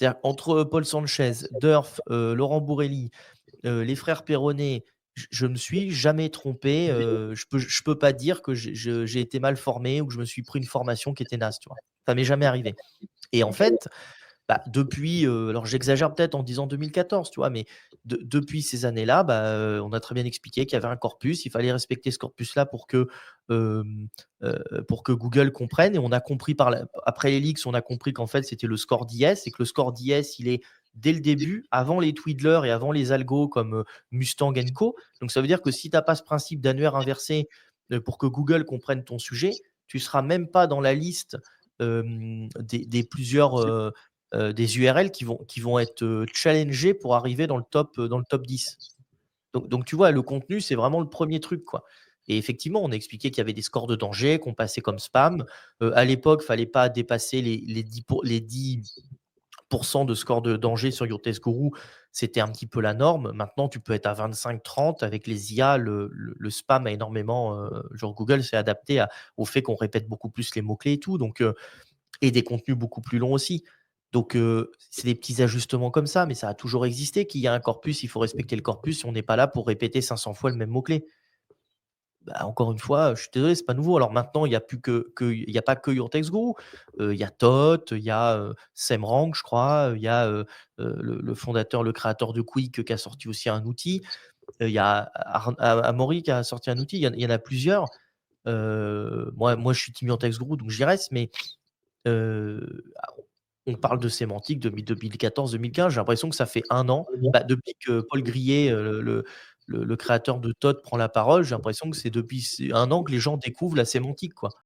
C'est-à-dire entre Paul Sanchez, Durf, Laurent Bourrelli, les frères Perronnet, je me suis jamais trompé, je peux pas dire que j'ai été mal formé ou que je me suis pris une formation qui était naze, tu vois? Ça m'est jamais arrivé et en OK. fait, bah, depuis, alors j'exagère peut-être en disant 2014, tu vois? Mais depuis ces années-là, bah, on a très bien expliqué qu'il y avait un corpus, il fallait respecter ce corpus-là hem, pour que Google comprenne et on a compris après les leaks, on a compris qu'en fait, c'était le score d'IS et que le score d'IS, il est dès le début, avant les Twiddlers et avant les algos comme, Mustang Co. Donc ça veut dire que si tu as pas ce principe d'annuaire inversé, pour que Google comprenne ton sujet, tu seras même pas dans la liste, des plusieurs, des URL qui vont être, challengées pour arriver dans le top 10. Donc tu vois, le contenu, c'est vraiment le premier truc, quoi et effectivement, on a expliqué qu'il y avait des scores de danger qu'on passait comme spam. À l'époque, fallait pas dépasser les 10% de score de danger sur Your Test Guru, c'était un petit peu la norme. Maintenant, tu peux être à 25-30 avec les IA, le spam a énormément, genre Google s'est adapté au fait qu'on répète beaucoup plus les mots-clés et tout et des contenus beaucoup plus longs aussi. Donc, c'est des petits ajustements comme ça, mais ça a toujours existé qu'il y a un corpus, il faut respecter le corpus, on n'est pas là pour répéter 500 fois le même mot-clé. Bah, encore une fois, je suis désolé, c'est pas nouveau. Alors maintenant, il y a pas que Your Text Guru, il y a Toth, il y a, SEMrush, je crois, il y a, le fondateur, le créateur de Quick, qui a sorti aussi un outil. Il y a Amaury qui a sorti un outil, il y en a plusieurs. Moi, je suis team Your Text Guru, donc j'y reste, mais ah, on parle de sémantique depuis 2014-2015. J'ai l'impression que ça fait 1 an, bah, depuis que Paul Grillé, le créateur de Todd prend la parole, j'ai l'impression que c'est depuis 1 an que les gens découvrent la sémantique, quoi.